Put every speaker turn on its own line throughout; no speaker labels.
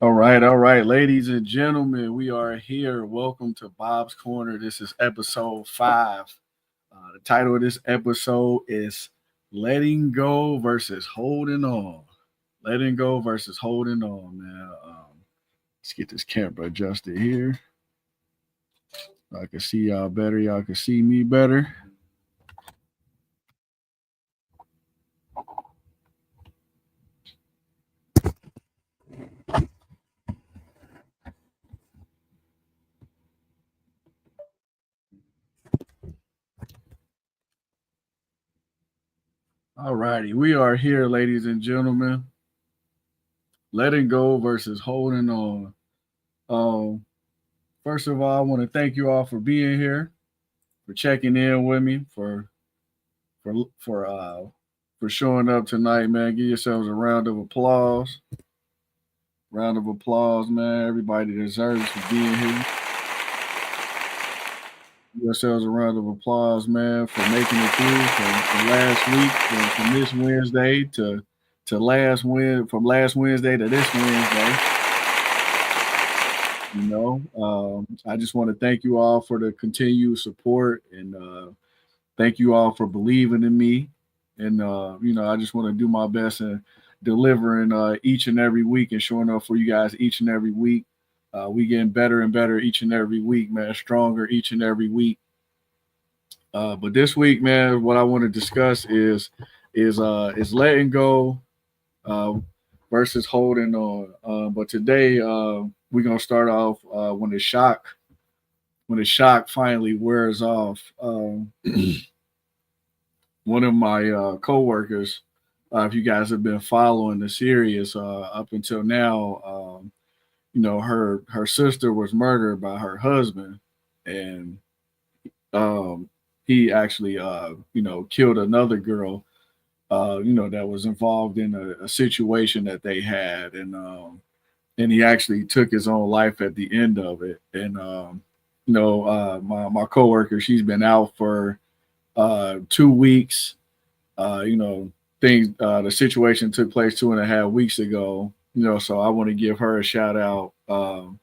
All right, ladies and gentlemen, we are here. Welcome to Bob's Corner. This is episode 5. The title of this episode is Letting Go versus Holding On. Letting Go versus Holding On, man. Let's get this camera adjusted here. I can see y'all better. Y'all can see me better. All righty, we are here, ladies and gentlemen. Letting go versus holding on. Um, First of all, I want to thank you all for being here, for checking in with me, for for uh for showing up tonight, man. Give yourselves a round of applause. Round of applause, man. Everybody deserves for being here. Give yourselves a round of applause, man, for making it through from last week, from this Wednesday to from last Wednesday to this Wednesday. I just want to thank you all for the continued support and thank you all for believing in me. And I just want to do my best in delivering each and every week and showing up for you guys each and every week. We getting better and better each and every week, man. Stronger each and every week. But this week, man, what I want to discuss is letting go uh, versus holding on. But today, we're gonna start off when the shock finally wears off. One of my coworkers, if you guys have been following the series up until now, her sister was murdered by her husband, and um, he actually killed another girl, that was involved in a situation that they had, and he actually took his own life at the end of it. And my coworker, she's been out for 2 weeks. You know, things the situation took place 2.5 weeks ago. So I want to give her a shout out. And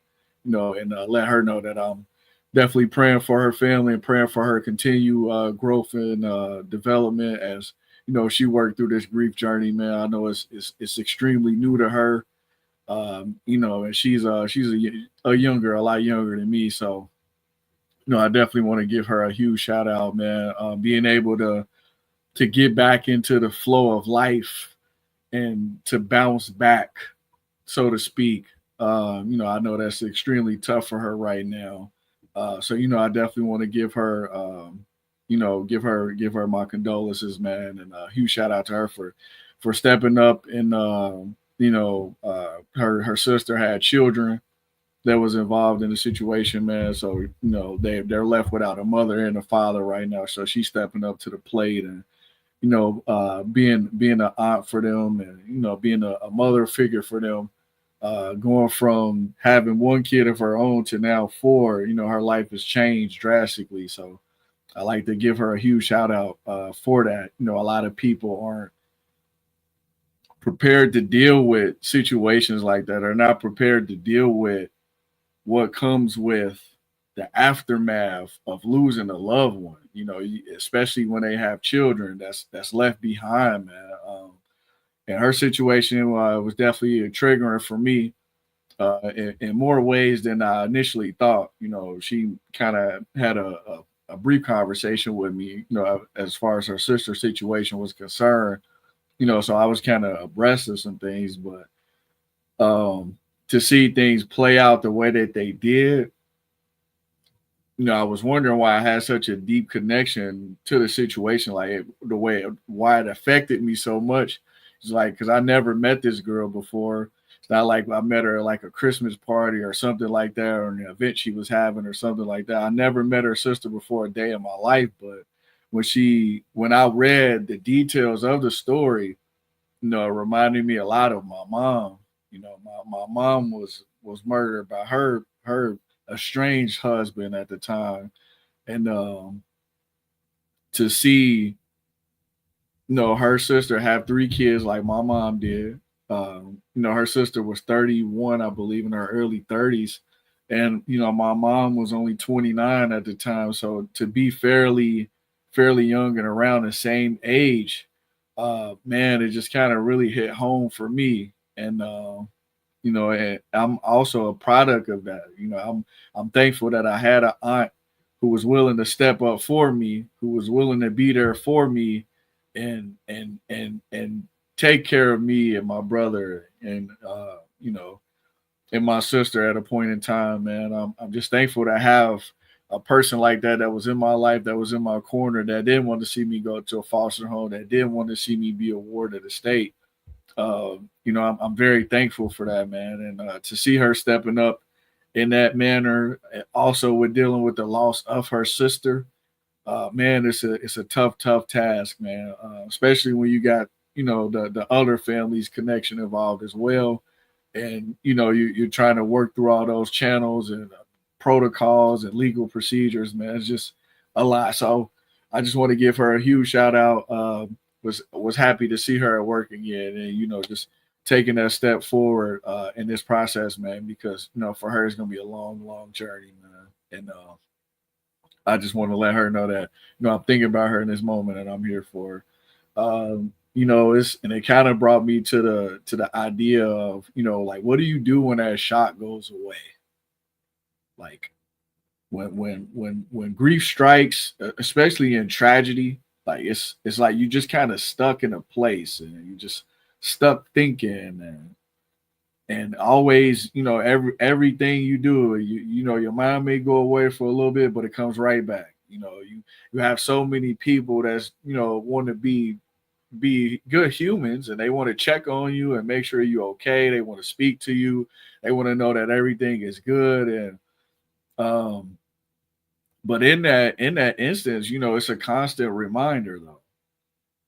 let her know that I'm definitely praying for her family and praying for her continued growth and development as she worked through this grief journey. Man, I know it's extremely new to her. And a lot younger than me. So I definitely want to give her a huge shout out, man. Being able to get back into the flow of life and to bounce back, so to speak. I know that's extremely tough for her right now. So I definitely want to give her, give her my condolences, man, and a huge shout out to her for stepping up. And her sister had children that was involved in the situation, man. So they're left without a mother and a father right now. So she's stepping up to the plate and being an aunt for them, and being a mother figure for them, going from having one kid of her own to now four. Her life has changed drastically. So I like to give her a huge shout out for that. A lot of people aren't prepared to deal with situations like that, are not prepared to deal with what comes with the aftermath of losing a loved one. Especially when they have children that's left behind, man. And her situation was definitely a triggering for me in more ways than I initially thought. She kind of had a brief conversation with me, as far as her sister situation was concerned. So I was kind of abreast of some things, but to see things play out the way that they did, I was wondering why I had such a deep connection to the situation, like why it affected me so much. It's like because I never met this girl before. It's not like I met her at like a Christmas party or something like that, or an event she was having or something like that. I never met her sister before a day in my life, but when I read the details of the story, it reminded me a lot of my mom. My mom was murdered by her estranged husband at the time, and to see her sister have 3 kids like my mom did, Her sister was 31, I believe, in her early 30s. And, my mom was only 29 at the time. So to be fairly young and around the same age, man, it just kind of really hit home for me. And I'm also a product of that. I'm thankful that I had an aunt who was willing to step up for me, who was willing to be there for me, and take care of me and my brother and my sister at a point in time. Man, I'm just thankful to have a person like that was in my life, that was in my corner, that didn't want to see me go to a foster home, that didn't want to see me be a ward of the state. I'm very thankful for that, man. And to see her stepping up in that manner, also with dealing with the loss of her sister, man, it's a tough task, man. Especially when you got the other family's connection involved as well, and you're trying to work through all those channels and protocols and legal procedures, man. It's just a lot. So I just want to give her a huge shout out. Was happy to see her at work again, and just taking that step forward in this process, man. Because for her it's gonna be a long journey, man. And I just want to let her know that I'm thinking about her in this moment, and I'm here for her. It kind of brought me to the idea of like, what do you do when that shock goes away? Like when grief strikes, especially in tragedy, like it's like you just kind of stuck in a place, and you just stuck thinking, and always, everything you do, your mind may go away for a little bit, but it comes right back. You have so many people that's want to be good humans, and they want to check on you and make sure you're okay. They want to speak to you. They want to know that everything is good. And um but in that instance, it's a constant reminder, though.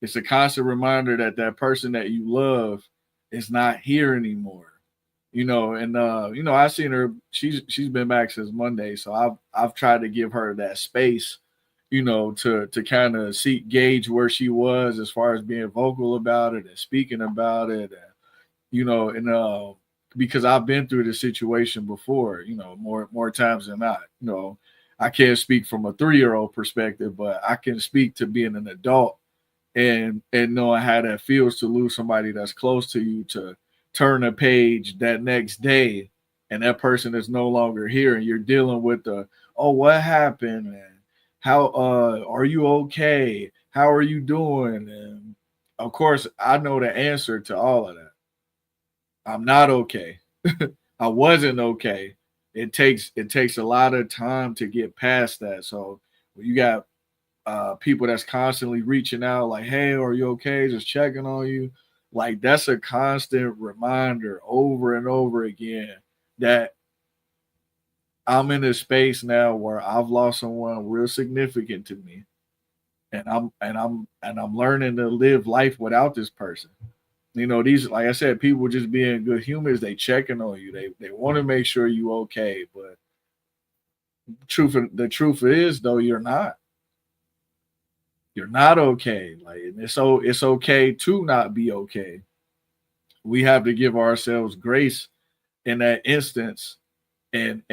It's a constant reminder that that person that you love is not here anymore. And I've seen her. She's been back since Monday, so I've tried to give her that space, to kind of see gauge where she was as far as being vocal about it and speaking about it, and and because I've been through this situation before, more times than not. I can't speak from a 3-year-old perspective, but I can speak to being an adult and knowing how that feels to lose somebody that's close to you, to turn a page that next day and that person is no longer here, and you're dealing with the, oh, what happened, and how are you okay, how are you doing? And of course I know the answer to all of that. I'm not okay. I wasn't okay. It takes a lot of time to get past that. So when you got people that's constantly reaching out, like, hey, are you okay, just checking on you, like, that's a constant reminder over and over again that I'm in a space now where I've lost someone real significant to me, and I'm learning to live life without this person. These, like I said, people just being good humans, they checking on you, they want to make sure you okay. But the truth is, though, you're not okay. Like, and it's okay to not be okay. We have to give ourselves grace in that instance, and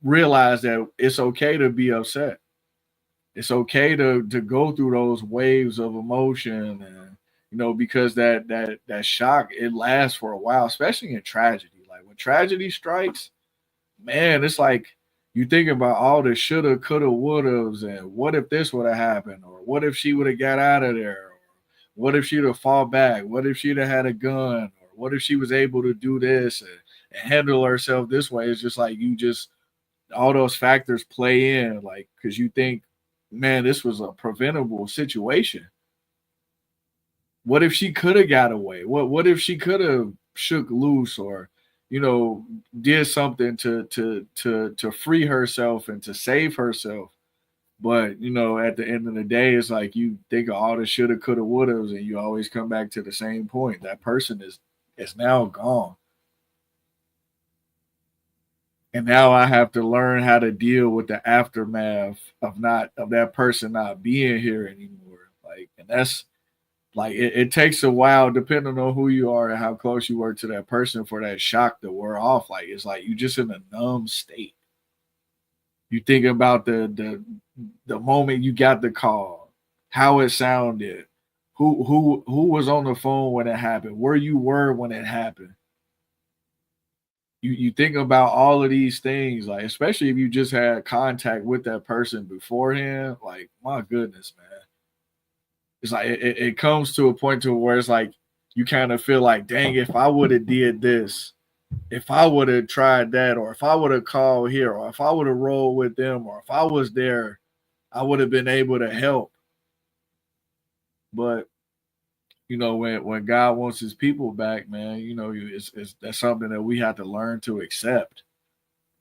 realize that it's okay to be upset. It's okay to go through those waves of emotion, and because that shock, it lasts for a while, especially in tragedy. Like when tragedy strikes, man, it's like you think about all the shoulda, coulda, wouldas, and what if this would have happened, or what if she would have got out of there, or what if she'd have fought back, what if she'd have had a gun, or what if she was able to do this and handle herself this way. It's just like you just all those factors play in, like, because you think, man, this was a preventable situation. What if she could have got away? What if she could have shook loose, or you know did something to free herself and to save herself? But at the end of the day, it's like you think of all the shoulda, coulda, wouldas, and you always come back to the same point. That person is now gone, and now I have to learn how to deal with the aftermath of that person not being here anymore. Like, and that's Like it takes a while, depending on who you are and how close you were to that person, for that shock to wear off. Like it's like you just in a numb state. You think about the moment you got the call, how it sounded, who was on the phone when it happened, where you were when it happened. You think about all of these things, like especially if you just had contact with that person beforehand. Like my goodness, man, it's like it comes to a point to where it's like you kind of feel like, dang, if I would have did this, if I would have tried that, or if I would have called here, or if I would have rolled with them, or if I was there, I would have been able to help. But when God wants His people back, man, it's that's something that we have to learn to accept,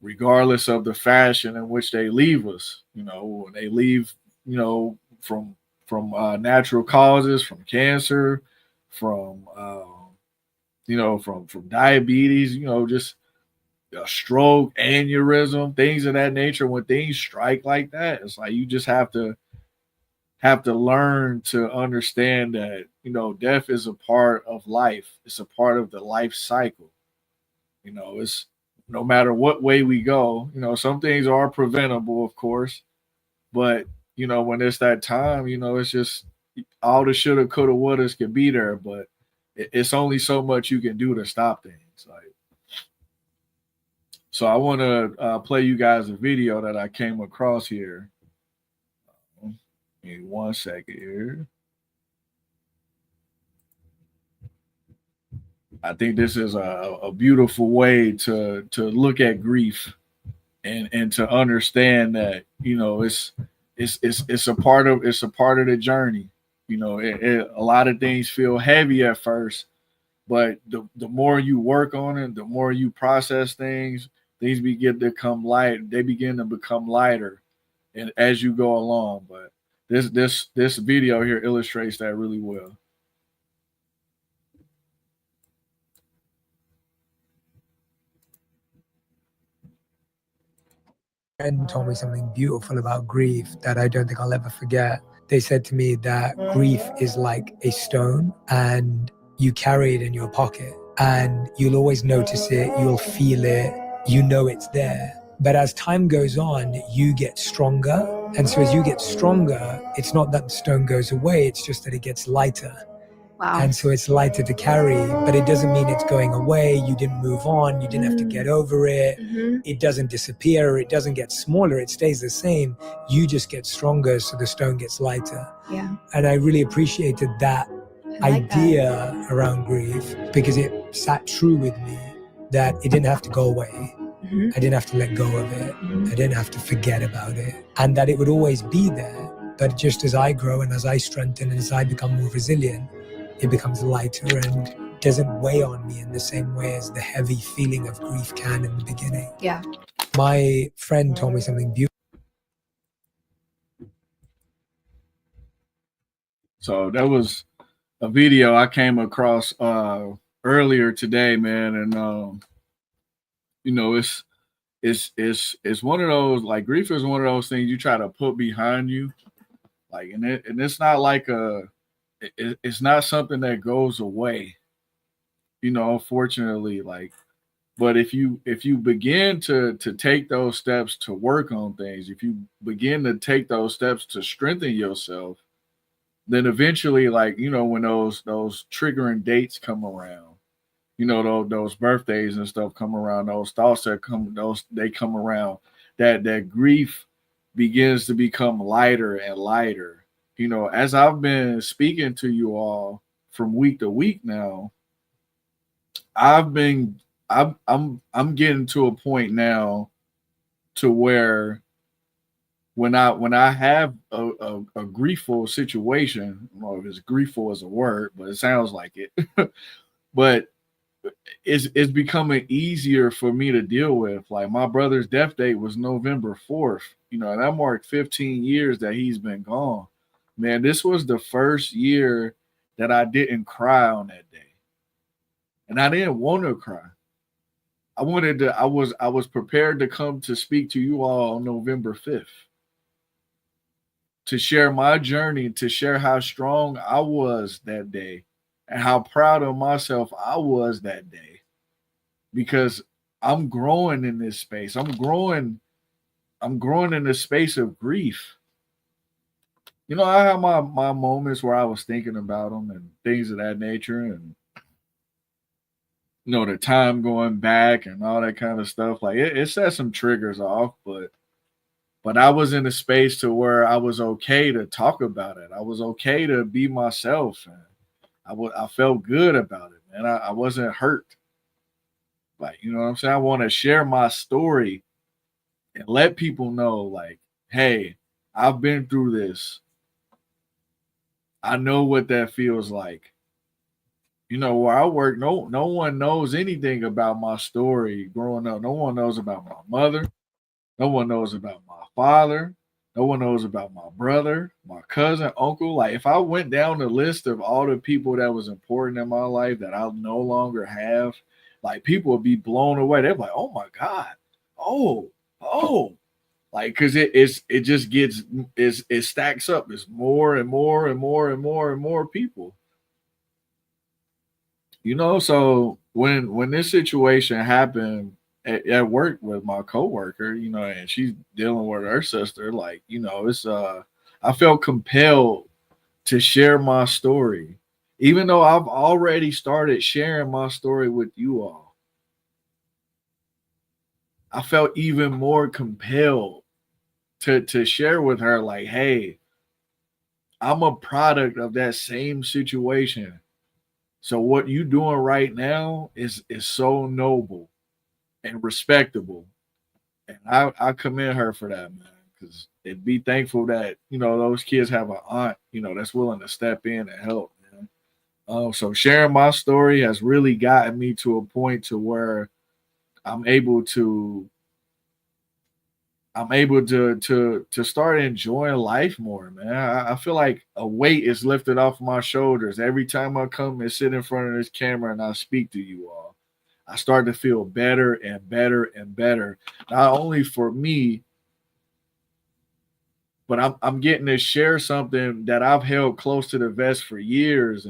regardless of the fashion in which they leave us. When they leave, from natural causes, from cancer, from from diabetes, just a stroke, aneurysm, things of that nature. When things strike like that, it's like you just have to learn to understand that death is a part of life. It's a part of the life cycle. It's no matter what way we go. Some things are preventable, of course, but when it's that time, it's just all the shoulda, coulda, wouldas can be there, but it's only so much you can do to stop things. Like, so I want to play you guys a video that I came across here. Give me 1 second here. I think this is a beautiful way to look at grief and to understand that it's a part of the journey. A lot of things feel heavy at first, but the more you work on it, the more you process things begin to come light. They begin to become lighter, and as you go along. But this video here illustrates that really well.
Friend told me something beautiful about grief that I don't think I'll ever forget. They said to me that grief is like a stone and you carry it in your pocket and you'll always notice it, you'll feel it, it's there. But as time goes on, you get stronger. And so as you get stronger, it's not that the stone goes away, it's just that it gets lighter.
Wow.
And so it's lighter to carry, but it doesn't mean it's going away. You didn't move on. You didn't have to get over it.
Mm-hmm.
It doesn't disappear. It doesn't get smaller. It stays the same. You just get stronger, so the stone gets lighter.
Yeah.
And I really appreciated that idea around grief because it sat true with me that it didn't have to go away.
Mm-hmm.
I didn't have to let go of it. I didn't have to forget about it. And that it would always be there. But just as I grow and as I strengthen and as I become more resilient, it becomes lighter and doesn't weigh on me in the same way as the heavy feeling of grief can in the beginning.
Yeah.
My friend told me something beautiful.
So that was a video I came across earlier today, man, and it's one of those, like, grief is one of those things you try to put behind you, like, and it's not like it's not something that goes away, unfortunately, like, but if you begin to take those steps to work on things, if you begin to take those steps to strengthen yourself, then eventually, like, when those triggering dates come around, those birthdays and stuff come around, those thoughts that come around, that grief begins to become lighter and lighter. As I've been speaking to you all from week to week now, I'm getting to a point now to where when I have a griefful situation, I don't know if it's griefful as a word, but it sounds like it. But it's becoming easier for me to deal with. Like, my brother's death date was November 4th, and that marked 15 years that he's been gone. Man, this was the first year that I didn't cry on that day. And I didn't want to cry. I was prepared to come to speak to you all on November 5th. to share my journey, to share how strong I was that day and how proud of myself I was that day, because I'm growing in this space. I'm growing in the space of grief. You know, I have my moments where I was thinking about them and things of that nature, and the time going back and all that kind of stuff. Like it set some triggers off, but I was in a space to where I was okay to talk about it. I was okay to be myself, and I felt good about it, and I wasn't hurt. Like, you know what I'm saying? I want to share my story and let people know, like, hey, I've been through this. I know what that feels like. You know, where I work, no one knows anything about my story growing up. No one knows about my mother. No one knows about my father. No one knows about my brother, my cousin, uncle. Like, if I went down the list of all the people that was important in my life that I no longer have, like, people would be blown away. They're like, "Oh my god, oh, oh," like, because it just gets it stacks up. It's more and more and more and more and more people. So when this situation happened at work with my coworker, and she's dealing with her sister, like, it's I felt compelled to share my story, even though I've already started sharing my story with you all. I felt even more compelled to share with her, like, hey, I'm a product of that same situation. So what you doing right now is so noble and respectable. And I commend her for that, man. Because it be thankful that, those kids have an aunt, that's willing to step in and help, man. So sharing my story has really gotten me to a point to where I'm able to I'm able to start enjoying life more, man. I feel like a weight is lifted off my shoulders every time I come and sit in front of this camera and I speak to you all. I start to feel better and better and better, not only for me, but I'm getting to share something that I've held close to the vest for years,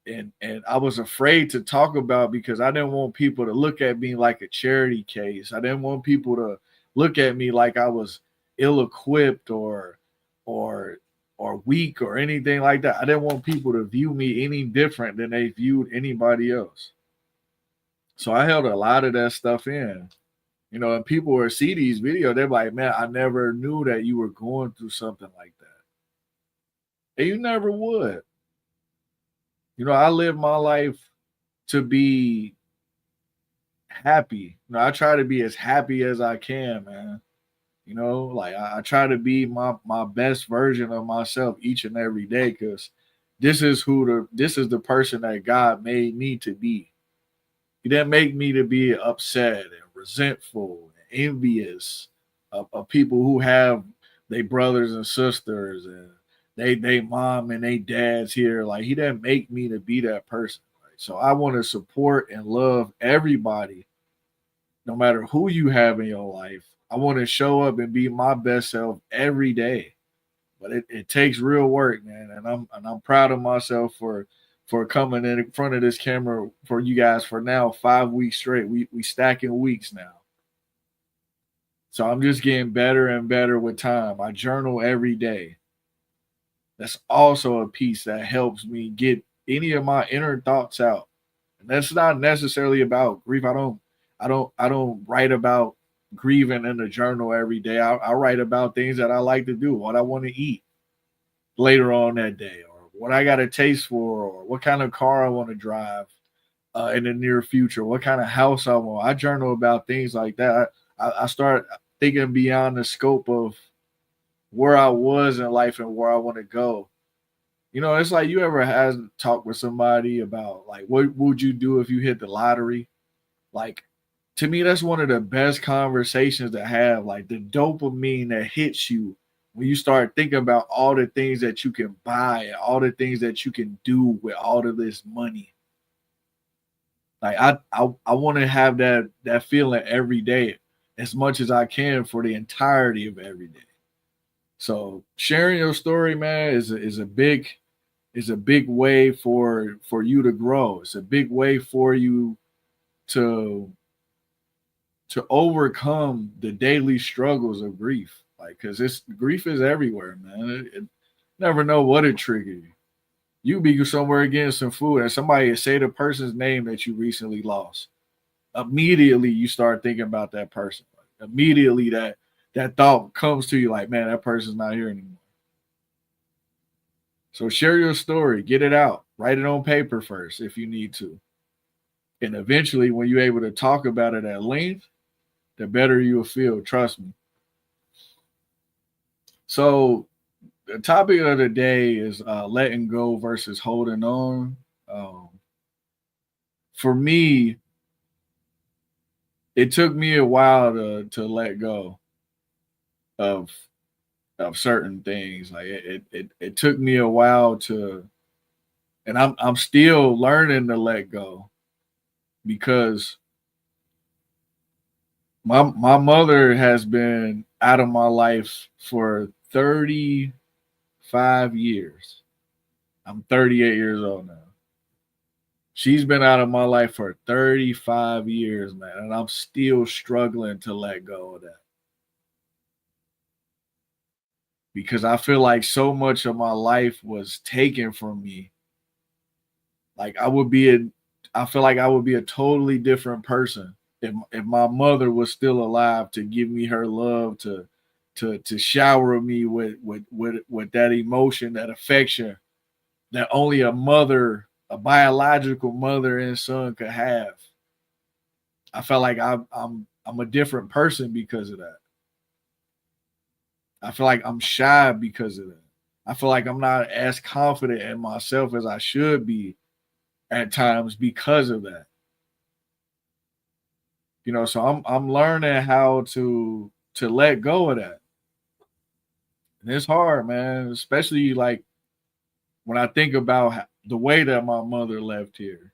and I was afraid to talk about because I didn't want people to look at me like a charity case. I didn't want people to look at me like I was ill-equipped or or weak or anything like that. I didn't want people to view me any different than they viewed anybody else. So I held a lot of that stuff in. And people will see these videos, they're like, man, I never knew that you were going through something like that. And you never would. I live my life to be happy. I try to be as happy as I can, man. Like I try to be my best version of myself each and every day, because this is the person that God made me to be. He didn't make me to be upset and resentful and envious of people who have their brothers and sisters and they mom and they dads here. Like, he didn't make me to be that person. Right? So I want to support and love everybody, no matter who you have in your life. I want to show up and be my best self every day. But it takes real work, man. And I'm proud of myself for coming in front of this camera for you guys for now 5 weeks straight. We stacking weeks now. So I'm just getting better and better with time. I journal every day. That's also a piece that helps me get any of my inner thoughts out. And that's not necessarily about grief. I don't write about grieving in the journal every day. I write about things that I like to do, what I want to eat later on that day, or what I got a taste for, or what kind of car I want to drive in the near future, what kind of house I want. I journal about things like that. I start thinking beyond the scope of where I was in life and where I want to go. It's like, you ever had talk with somebody about, like, what would you do if you hit the lottery? Like, to me, that's one of the best conversations to have. Like, the dopamine that hits you when you start thinking about all the things that you can buy and all the things that you can do with all of this money. Like, I want to have that feeling every day as much as I can for the entirety of every day. So sharing your story, man, is a big way for you to grow. It's a big way for you to overcome the daily struggles of grief. Like, cause it's grief is everywhere, man. It never know what it trigger you. You be somewhere getting some food and somebody say the person's name that you recently lost. Immediately you start thinking about that person. Like, immediately that thought comes to you like, man, that person's not here anymore. So share your story, get it out, write it on paper first if you need to. And eventually when you're able to talk about it at length, the better you will feel, trust me. So the topic of the day is letting go versus holding on. For me, it took me a while to let go of certain things. Like it took me a while to, and I'm still learning to let go because my mother has been out of my life for 35 years. I'm 38 years old now. She's been out of my life for 35 years, man, and I'm still struggling to let go of that. Because I feel like so much of my life was taken from me. Like I feel like I would be a totally different person if my mother was still alive to give me her love, to shower me with that emotion, that affection that only a mother, a biological mother and son could have. I felt like I'm a different person because of that. I feel like I'm shy because of that. I feel like I'm not as confident in myself as I should be at times because of that. So I'm learning how to let go of that. And it's hard, man, especially like when I think about the way that my mother left here.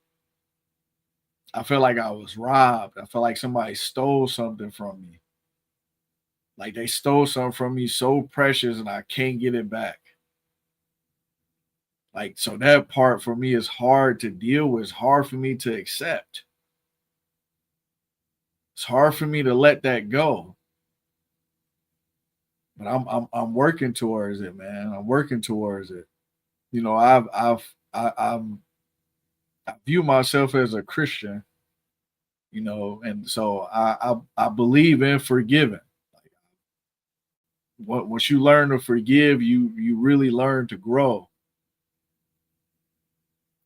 I feel like I was robbed. I feel like somebody stole something from me. Like they stole something from me so precious and I can't get it back. Like, so that part for me is hard to deal with. It's hard for me to accept. It's hard for me to let that go. But I'm working towards it, man. I'm working towards it. You know, I view myself as a Christian, and so I believe in forgiving. Like, once you learn to forgive, you really learn to grow.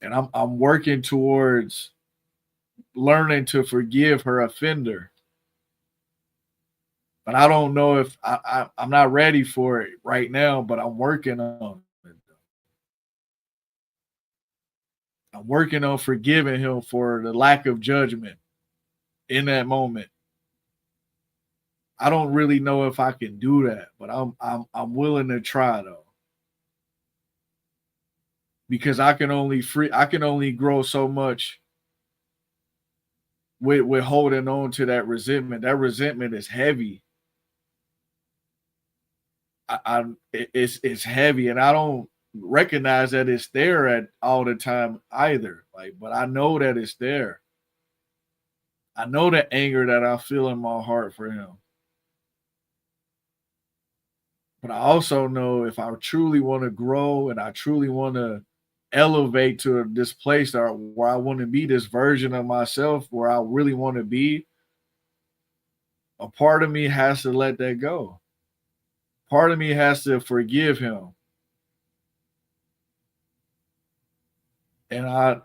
And I'm working towards learning to forgive her offender. But I don't know if I'm not ready for it right now, but I'm working on it. I'm working on forgiving him for the lack of judgment in that moment. I don't really know if I can do that, but I'm willing to try though. Because I can only grow so much with holding on to that resentment. That resentment is heavy. It's heavy, and I don't recognize that it's there at all the time either. Like, but I know that it's there. I know the anger that I feel in my heart for him. But I also know if I truly want to grow and I truly want to elevate to this place where I want to be, this version of myself where I really want to be, a part of me has to let that go. Part of me has to forgive him. And I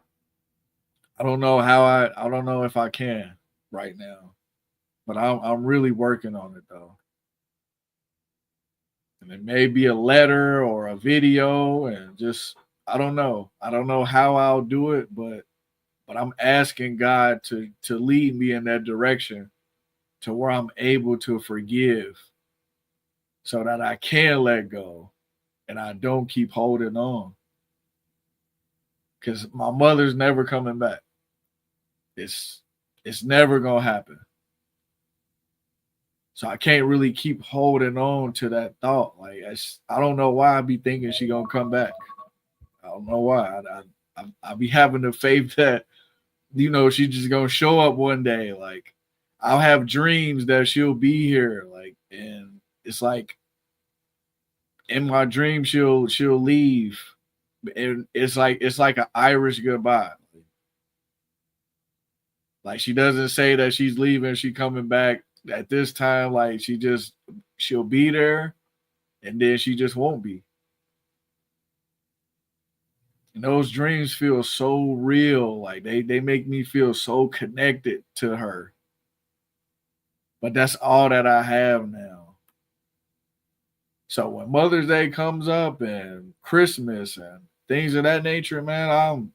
don't know I don't know if I can right now. But I'm really working on it though. And it may be a letter or a video and just I don't know. I don't know how I'll do it, but I'm asking God to lead me in that direction to where I'm able to forgive so that I can let go and I don't keep holding on. Cuz my mother's never coming back. It's never going to happen. So I can't really keep holding on to that thought. Like I don't know why I be thinking she gonna come back. I don't know why. I be having the faith that she's just gonna show up one day. Like I'll have dreams that she'll be here. Like, and it's like in my dream she'll leave, and it's like an Irish goodbye. Like she doesn't say that she's leaving, she coming back at this time. Like she'll be there, and then she just won't be. And those dreams feel so real. Like they make me feel so connected to her. But that's all that I have now. So when Mother's Day comes up and Christmas and things of that nature, man,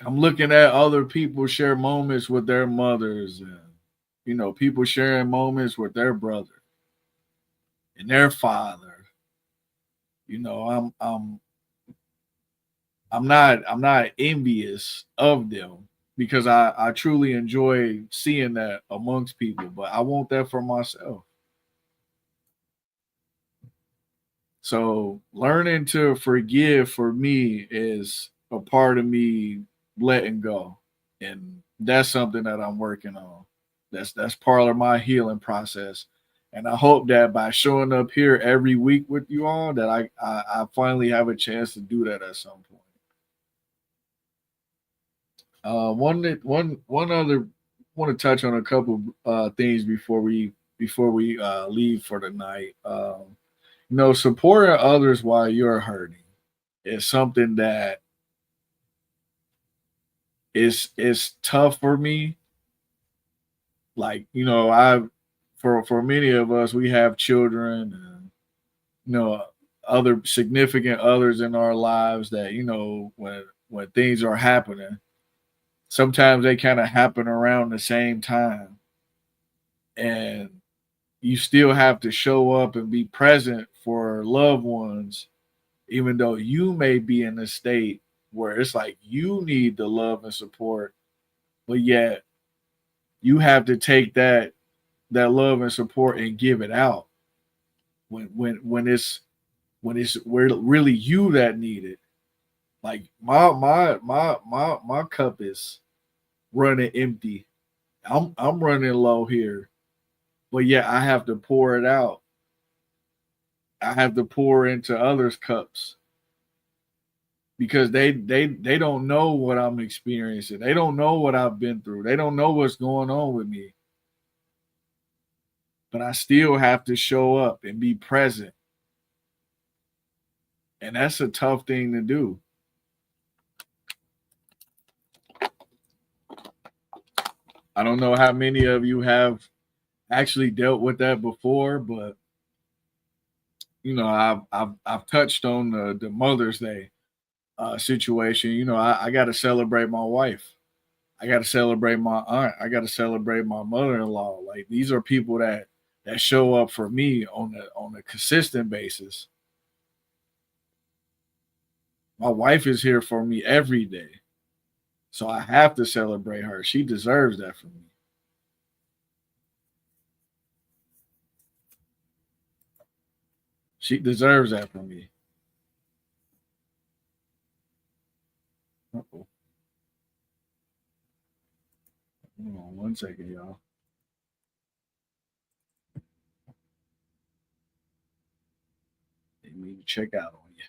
I'm looking at other people share moments with their mothers, and people sharing moments with their brother and their father. You know, I'm not envious of them because I truly enjoy seeing that amongst people, but I want that for myself. So learning to forgive for me is a part of me letting go. And that's something that I'm working on. That's part of my healing process. And I hope that by showing up here every week with you all, that I finally have a chance to do that at some point. One other want to touch on a couple things before we leave for the night. Supporting others while you're hurting is something that is tough for me. Like I for many of us, we have children and other significant others in our lives that when things are happening, sometimes they kind of happen around the same time, and you still have to show up and be present for loved ones, even though you may be in a state where it's like you need the love and support, but yet you have to take that love and support and give it out when it's really you that need it. Like my cup is running empty. I'm running low here, but yeah, I have to pour it out. I have to pour into others' cups because they don't know what I'm experiencing. They don't know what I've been through. They don't know what's going on with me. But I still have to show up and be present. And that's a tough thing to do. I don't know how many of you have actually dealt with that before, but I've touched on the Mother's Day situation. I got to celebrate my wife. I got to celebrate my aunt. I got to celebrate my mother-in-law. Like these are people that show up for me on a consistent basis. My wife is here for me every day, so I have to celebrate her. She deserves that from me. She deserves that from me. Uh-oh. Hold on one second, y'all. They need to check out on you.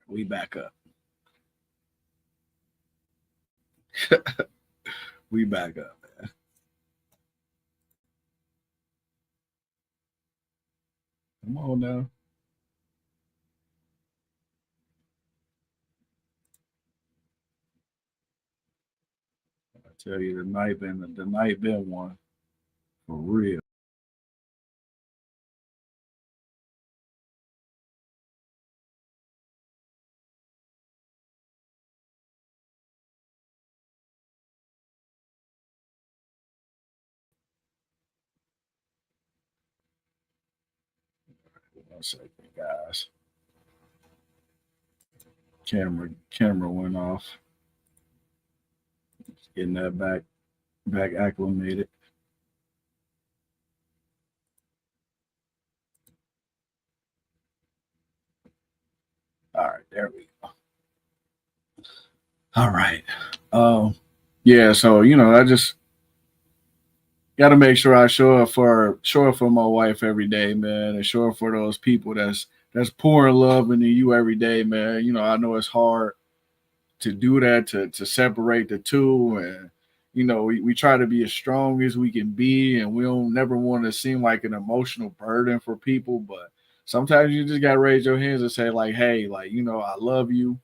We back up. We back up, man. Come on now. I tell you, the night been one for real. 1 second, guys. Camera went off. Getting that back acclimated. All right, there we go. All right. Yeah, so I just got to make sure I show up for my wife every day, man, and show up for those people that's pouring love into you every day, man. I know it's hard to do that, to separate the two, and we try to be as strong as we can be, and we don't never want to seem like an emotional burden for people, but sometimes you just got to raise your hands and say like, hey, like, I love you,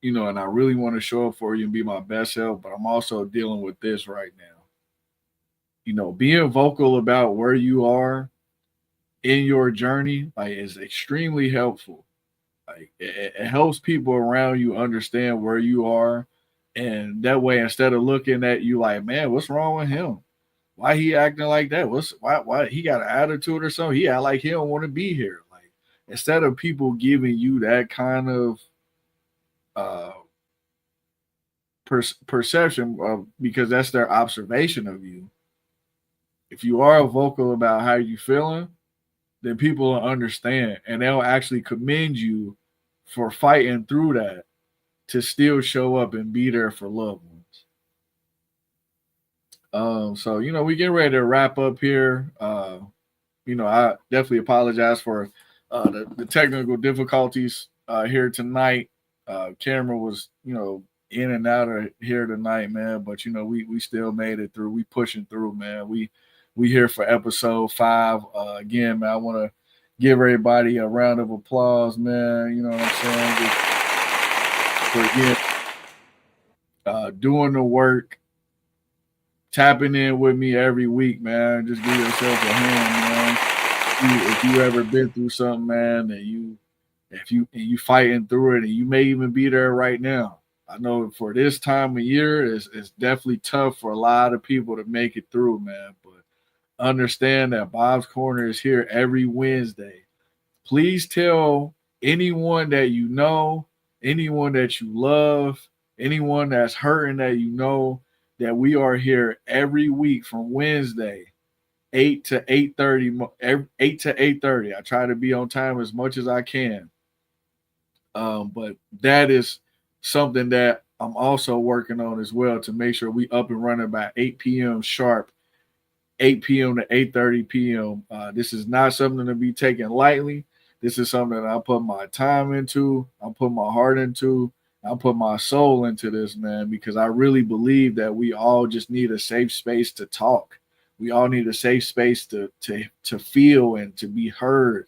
and I really want to show up for you and be my best self, but I'm also dealing with this right now. Being vocal about where you are in your journey like is extremely helpful. Like it helps people around you understand where you are, and that way, instead of looking at you like, man, what's wrong with him? Why he acting like that? Why he got an attitude or something? He act like he don't want to be here. Like instead of people giving you that kind of uh perception of, because that's their observation of you. If you are vocal about how you feeling, then people will understand and they'll actually commend you for fighting through that to still show up and be there for loved ones. So we get ready to wrap up here. I definitely apologize for the technical difficulties here tonight. Camera was in and out of here tonight, man, but we still made it through. We pushing through, man. We here for episode 5. Again, man, I want to give everybody a round of applause, man. You know what I'm saying? Just for again doing the work, tapping in with me every week, man. Just give yourself a hand, man. If you ever been through something, man, and you fighting through it, and you may even be there right now. I know for this time of year, it's definitely tough for a lot of people to make it through, man. But understand that Bob's Corner is here every Wednesday. Please tell anyone that you know, anyone that you love, anyone that's hurting that you know, that we are here every week from Wednesday, 8 to 8:30, 8 to 8:30. I try to be on time as much as I can. But that is something that I'm also working on as well, to make sure we up and running by 8 p.m. sharp, 8 p.m. to 8:30 p.m. This is not something to be taken lightly. This is something that I put my time into, I put my heart into, I put my soul into this, man, because I really believe that we all just need a safe space to talk. We all need a safe space to feel and to be heard.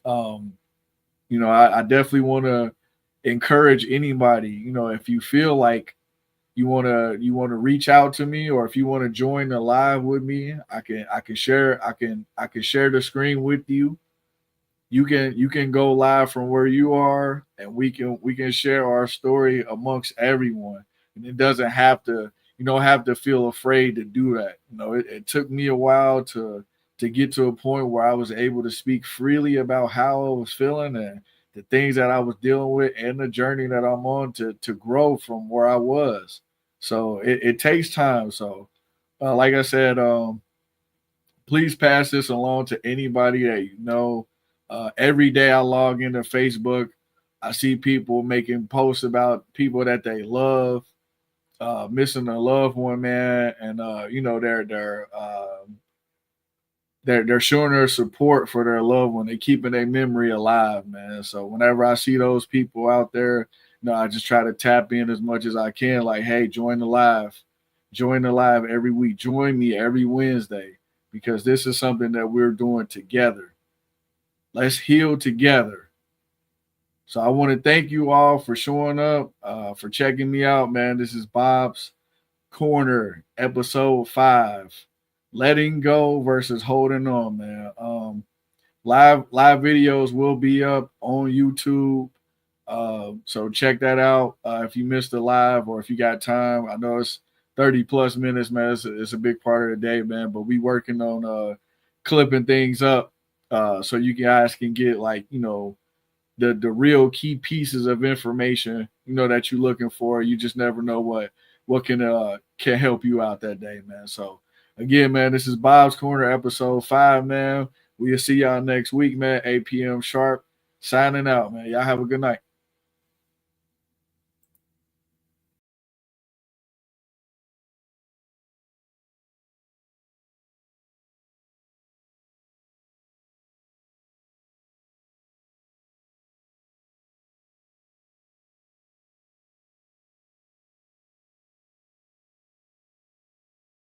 Um, I definitely want to encourage anybody. If you feel like you want to reach out to me, or if you want to join the live with me, I can share the screen with you. You can go live from where you are, and we can share our story amongst everyone. And it doesn't have to you don't have to feel afraid to do that. It took me a while to get to a point where I was able to speak freely about how I was feeling and the things that I was dealing with, and the journey that I'm on to grow from where I was. So it takes time. So like I said, please pass this along to anybody that you know. Every day I log into Facebook, I see people making posts about people that they love, missing a loved one, man, and they're showing their support for their loved one. They're keeping their memory alive, man. So whenever I see those people out there, I just try to tap in as much as I can. Like, hey, join the live every week, join me every Wednesday, because this is something that we're doing together. Let's heal together. So I want to thank you all for showing up, for checking me out, man. This is Bob's Corner, episode 5. Letting go versus holding on, man. Live videos will be up on YouTube. So check that out if you missed the live, or if you got time. I know it's 30 plus minutes, man. It's a big part of the day, man. But we working on clipping things up so you guys can get, like, the real key pieces of information, you know, that you're looking for. You just never know what can help you out that day, man. So again, man, this is Bob's Corner, episode 5, man. We'll see y'all next week, man, 8 p.m. sharp. Signing out, man. Y'all have a good night.